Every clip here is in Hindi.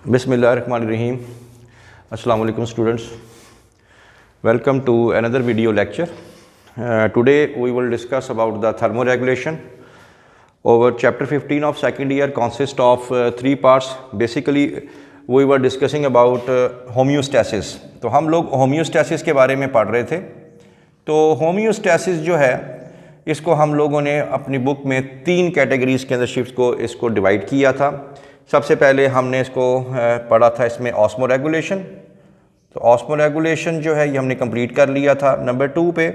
Bismillahirrahmanirrahim. Assalamu alaikum students. Welcome to another video lecture. Today we will discuss about the thermoregulation. Our chapter 15 of second year consists of three parts. Basically we were discussing about homeostasis. तो हम लोग homeostasis के बारे में पढ़ रहे थे. तो homeostasis जो है इसको हम लोगों ने अपनी बुक में तीन कैटेगरीज के अंदर शिफ्ट को इसको डिवाइड किया था. सबसे पहले हमने इसको पढ़ा था इसमें ऑस्मोरेगुलेशन. तो ऑस्मोरेगुलेशन जो है ये हमने कंप्लीट कर लिया था. नंबर 2 पे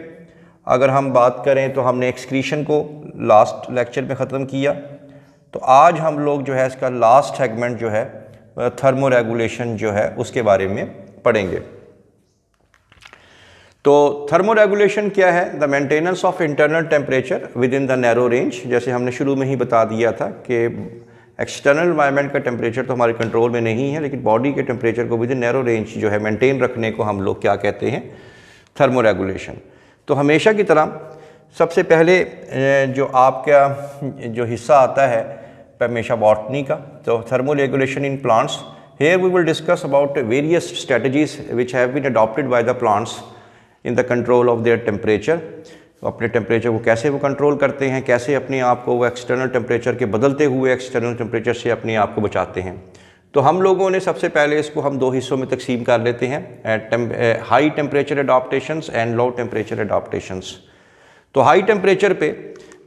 अगर हम बात करें तो हमने एक्सक्रीशन को लास्ट लेक्चर में ख़त्म किया. तो आज हम लोग जो है इसका लास्ट सेगमेंट जो है थर्मोरेगुलेशन जो है उसके बारे में पढ़ेंगे. तो थर्मोरेगुलेशन क्या है? The maintenance of internal temperature with in the narrow range. जैसे हमने शुरू में ही बता दिया था कि एक्सटर्नल एनवायरनमेंट का टेम्परेचर तो हमारे कंट्रोल में नहीं है, लेकिन बॉडी के टेम्परेचर को विद इन नैरो रेंज जो है मेंटेन रखने को हम लोग क्या कहते हैं? थर्मोरेगुलेशन. तो हमेशा की तरह सबसे पहले जो आपका जो हिस्सा आता है हमेशा बॉटनी का, तो thermoregulation in plants. Here we will discuss about various strategies which have been adopted by the plants in the control of their temperature. अपने टेम्परेचर को कैसे वो कंट्रोल करते हैं, कैसे अपने आप को वो एक्सटर्नल टेम्परेचर के बदलते हुए एक्सटर्नल टेम्परेचर से अपने आप को बचाते हैं. तो हम लोगों ने सबसे पहले इसको हम दो हिस्सों में तकसीम कर लेते हैं, high temperature adaptations and low temperature adaptations. तो हाई टेम्परेचर पे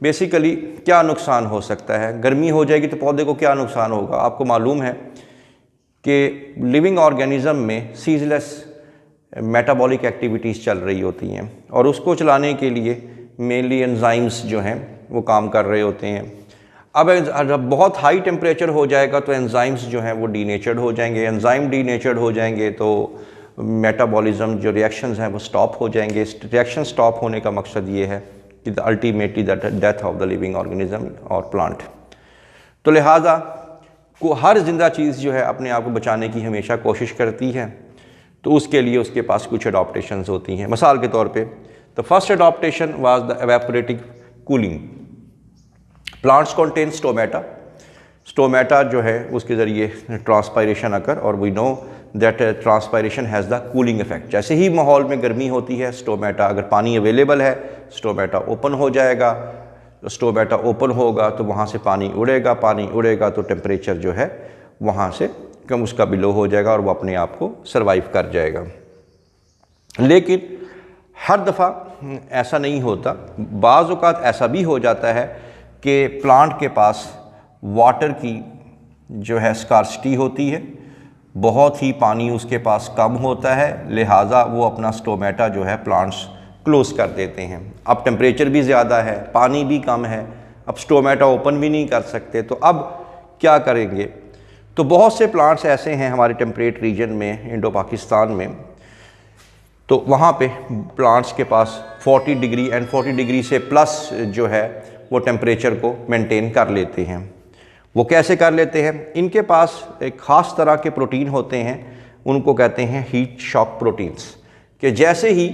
बेसिकली क्या नुकसान हो सकता है? गर्मी हो जाएगी तो पौधे को क्या नुकसान होगा? आपको मालूम है कि लिविंग ऑर्गेनिज्म में सीजलेस मेटाबॉलिक एक्टिविटीज़ चल रही होती हैं और उसको चलाने के लिए मेनली एंजाइम्स जो हैं वो काम कर रहे होते हैं. अब जब बहुत हाई टेम्परेचर हो जाएगा तो एंजाइम्स जो हैं वो डीनेचर्ड हो जाएंगे. एंजाइम डीनेचर्ड हो जाएंगे तो मेटाबॉलिज्म जो रिएक्शंस हैं वो स्टॉप हो जाएंगे. रिएक्शन स्टॉप होने का मकसद ये है कि ultimately the death of the living organism और प्लांट. तो लिहाजा को हर जिंदा चीज़ जो है अपने आप को बचाने की हमेशा कोशिश करती है. तो उसके लिए उसके पास कुछ अडॉप्टेशंस होती हैं. मिसाल के तौर पे the first adaptation was the evaporative cooling. Plants contain stomata. Stomata जो है उसके ज़रिए ट्रांसपायरेशन अकर और we know that transpiration has the cooling effect. जैसे ही माहौल में गर्मी होती है स्टोमेटा, अगर पानी अवेलेबल है स्टोमेटा ओपन हो जाएगा. स्टोमेटा ओपन होगा तो वहाँ से पानी उड़ेगा तो टेम्परेचर जो है वहाँ से कम उसका भी लो हो जाएगा और वो अपने आप को सरवाइव कर जाएगा. लेकिन हर दफ़ा ऐसा नहीं होता. बाज़ औक़ात ऐसा भी हो जाता है कि प्लांट के पास वाटर की जो है स्कार्सिटी होती है, बहुत ही पानी उसके पास कम होता है, लिहाजा वो अपना स्टोमेटा जो है प्लांट्स क्लोज़ कर देते हैं. अब टेम्परेचर भी ज़्यादा है, पानी भी कम है, अब स्टोमेटा ओपन भी नहीं कर सकते, तो अब क्या करेंगे? तो बहुत से प्लांट्स ऐसे हैं हमारे टेम्परेट रीजन में, इंडो पाकिस्तान में, तो वहाँ पे प्लांट्स के पास 40 डिग्री एंड 40 डिग्री से प्लस जो है वो टेम्परेचर को मेंटेन कर लेते हैं. वो कैसे कर लेते हैं? इनके पास एक ख़ास तरह के प्रोटीन होते हैं, उनको कहते हैं हीट शॉक प्रोटीन्स. कि जैसे ही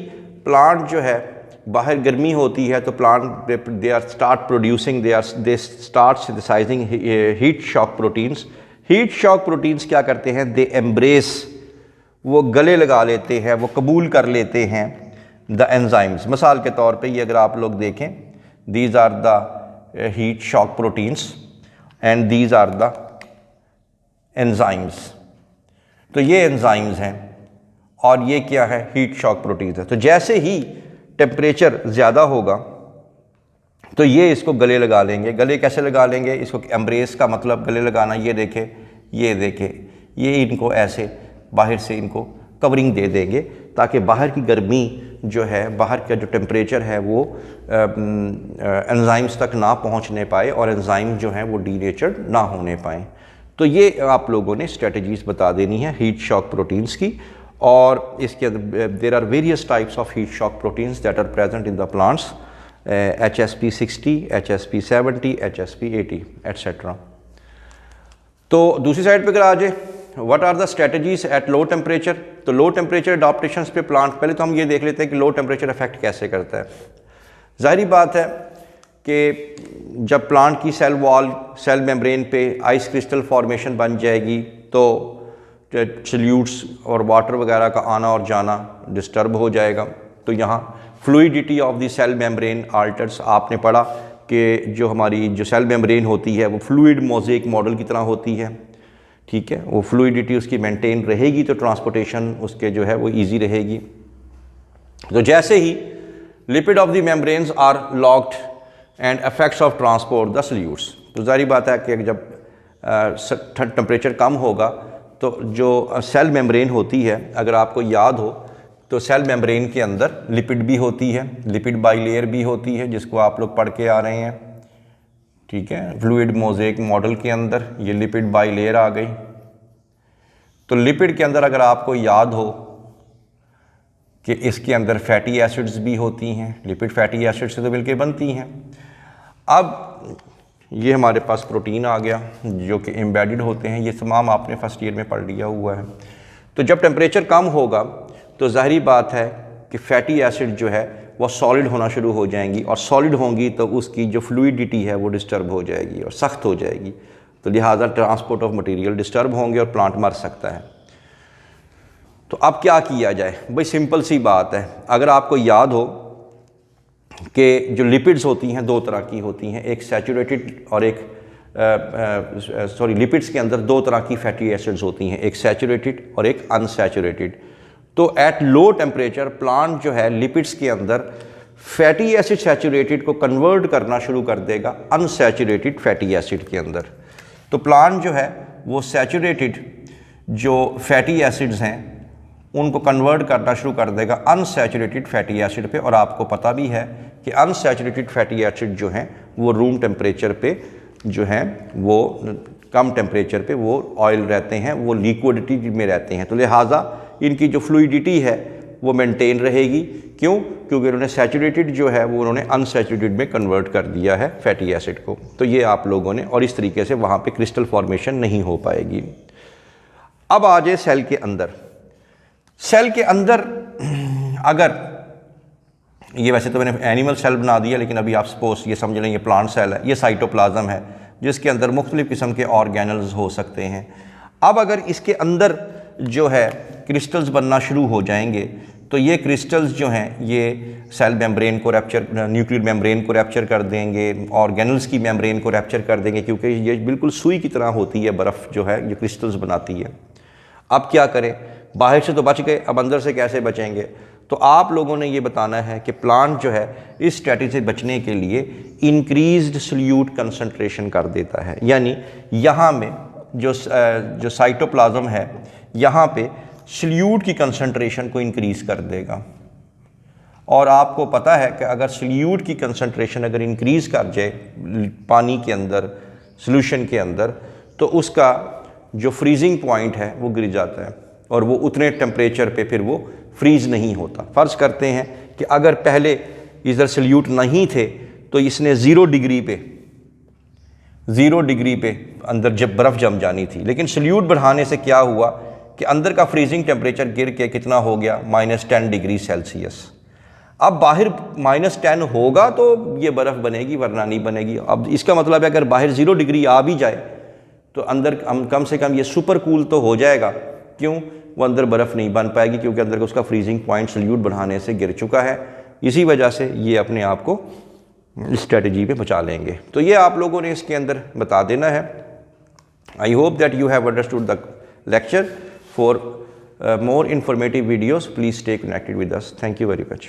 प्लांट जो है बाहर गर्मी होती है तो plant they start synthesising heat shock proteins. Heat shock proteins क्या करते हैं? दे एम्ब्रेस, वो गले लगा लेते हैं, वो कबूल कर लेते हैं द एंजाइम्स. मिसाल के तौर पे ये अगर आप लोग देखें, these are the heat shock proteins and these are the enzymes. तो ये एंजाइम्स हैं और ये क्या है? हीट शॉक प्रोटीन्स है. तो जैसे ही टेम्परेचर ज़्यादा होगा तो ये इसको गले लगा लेंगे. गले कैसे लगा लेंगे? इसको एम्ब्रेस का मतलब गले लगाना. ये देखे ये इनको ऐसे बाहर से इनको कवरिंग दे देंगे ताकि बाहर की गर्मी जो है, बाहर का जो टेम्परेचर है वो एंजाइम्स तक ना पहुंचने पाए और एंजाइम जो हैं वो डीनेचर्ड ना होने पाए. तो ये आप लोगों ने स्ट्रेटजीज बता देनी है हीट शॉक प्रोटीन्स की. और इसके अंदर there are various types of heat shock proteins that are present in the plants. HSP60, HSP70, HSP80 etcetera. तो दूसरी साइड पे अगर आ जाए, what are the strategies at low temperature. तो लो टेम्परेचर अडॉप्टेशंस पे प्लांट, पहले तो हम ये देख लेते हैं कि लो टेम्परेचर इफेक्ट कैसे करता है. जाहिर बात है कि जब प्लांट की सेल वॉल, सेल मेम्ब्रेन पे आइस क्रिस्टल फॉर्मेशन बन जाएगी तो सल्यूट्स और वाटर वगैरह का आना और जाना डिस्टर्ब हो जाएगा। तो यहाँ fluidity of the cell membrane alters, आपने पढ़ा कि जो हमारी जो सेल मेम्ब्रेन होती है वो फ्लूइड मोज़ेक मॉडल की तरह होती है, ठीक है। वो फ्लूइडिटी उसकी मेंटेन रहेगी तो ट्रांसपोर्टेशन उसके जो है वो इजी रहेगी। तो जैसे ही lipid of the membranes are locked and effects of transport the solutes, तो जारी बात है कि जब टेम्परेचर कम होगा तो जो सेल मेम्ब्रेन होती है, अगर आपको याद हो तो सेल मेम्ब्रेन के अंदर लिपिड भी होती है, लिपिड बाइलेयर भी होती है, जिसको आप लोग पढ़ के आ रहे हैं, ठीक है। फ्लूइड मोज़ेक मॉडल के अंदर ये लिपिड बाइलेयर आ गई। तो लिपिड के अंदर अगर आपको याद हो कि इसके अंदर फैटी एसिड्स भी होती हैं, लिपिड फैटी एसिड से तो मिलकर बनती हैं। अब ये हमारे पास प्रोटीन आ गया जो कि एम्बेडेड होते हैं, ये तमाम आपने फर्स्ट ईयर में पढ़ लिया हुआ है। तो जब टेम्परेचर कम होगा तो ज़ाहिरी बात है कि फैटी एसिड जो है वो सॉलिड होना शुरू हो जाएंगी, और सॉलिड होंगी तो उसकी जो फ्लूइडिटी है वो डिस्टर्ब हो जाएगी और सख्त हो जाएगी। तो लिहाजा ट्रांसपोर्ट ऑफ मटेरियल डिस्टर्ब होंगे और प्लांट मर सकता है। तो अब क्या किया जाए भाई, सिंपल सी बात है। अगर आपको याद हो कि जो लिपिड्स होती हैं दो तरह की होती हैं, एक सैचुरेटेड और एक लिपिड्स के अंदर दो तरह की फैटी एसिड्स होती हैं, एक सैचुरेटेड और एक अनसैचुरेटेड। तो एट लो टेम्परेचर प्लांट जो है लिपिड्स के अंदर फैटी एसिड सैचुरेटेड को कन्वर्ट करना शुरू कर देगा अनसैचुरेटेड फैटी एसिड के अंदर। तो प्लांट जो है वो सैचुरेटेड जो फैटी एसिड्स हैं उनको कन्वर्ट करना शुरू कर देगा अनसैचुरेटेड फैटी एसिड पे। और आपको पता भी है कि अनसैचुरेटेड फैटी एसिड जो हैं वो रूम टेम्परेचर पे जो हैं वो कम टेम्परेचर पे वो ऑयल रहते हैं, वो लिक्विडिटी में रहते हैं। तो लिहाजा इनकी जो फ्लूइडिटी है वो मेंटेन रहेगी। क्यों? क्योंकि उन्होंने सैचुरेटेड जो है वो उन्होंने अनसैचुरेटेड में कन्वर्ट कर दिया है फैटी एसिड को। तो ये आप लोगों ने, और इस तरीके से वहाँ पे क्रिस्टल फॉर्मेशन नहीं हो पाएगी। अब आ जाए सेल के अंदर। सेल के अंदर अगर ये, वैसे तो मैंने एनिमल सेल बना दिया, लेकिन अभी आप सपोज ये समझ लें ये प्लांट सेल है, ये साइटोप्लाज्म है जिसके अंदर मुख्तलिफ़ किस्म के ऑर्गेनल्स हो सकते हैं। अब अगर इसके अंदर जो है क्रिस्टल्स बनना शुरू हो जाएंगे तो ये क्रिस्टल्स जो हैं ये सेल मेम्ब्रेन को रैप्चर, न्यूक्लियर मेम्ब्रेन को रैप्चर कर देंगे, ऑर्गेनल्स की मेम्ब्रेन को रैप्चर कर देंगे, क्योंकि ये बिल्कुल सुई की तरह होती है बर्फ़ जो है, जो क्रिस्टल्स बनाती है। अब क्या करें, बाहर से तो बच गए, अब अंदर से कैसे बचेंगे? तो आप लोगों ने ये बताना है कि प्लांट जो है इस स्ट्रेटजी से बचने के लिए इंक्रीज्ड सल्यूट कंसंट्रेशन कर देता है। यानी यहाँ में जो साइटोप्लाज्म है यहाँ पे सल्यूट की कंसंट्रेशन को इंक्रीज़ कर देगा। और आपको पता है कि अगर सल्यूट की कंसंट्रेशन अगर इंक्रीज़ कर जाए पानी के अंदर, सॉल्यूशन के अंदर, तो उसका जो फ्रीजिंग पॉइंट है वो गिर जाता है और वो उतने टेम्परेचर पे फिर वो फ्रीज़ नहीं होता। फ़र्ज़ करते हैं कि अगर पहले इधर सल्यूट नहीं थे तो इसने 0 डिग्री पे अंदर जब बर्फ़ जम जानी थी, लेकिन सल्यूट बढ़ाने से क्या हुआ कि अंदर का फ्रीजिंग टेम्परेचर गिर के कितना हो गया, -10 डिग्री सेल्सियस। अब बाहर -10 होगा तो ये बर्फ़ बनेगी, वरना नहीं बनेगी। अब इसका मतलब है अगर बाहर 0 डिग्री आ भी जाए तो अंदर कम से कम ये सुपर कूल तो हो जाएगा। क्यों? वो अंदर बर्फ़ नहीं बन पाएगी क्योंकि अंदर का उसका फ्रीजिंग पॉइंट सल्यूट बढ़ाने से गिर चुका है। इसी वजह से ये अपने आप को स्ट्रेटजी पे बचा लेंगे। तो ये आप लोगों ने इसके अंदर बता देना है। I hope that you have understood the lecture. For more informative videos, please stay connected with us. Thank you very much.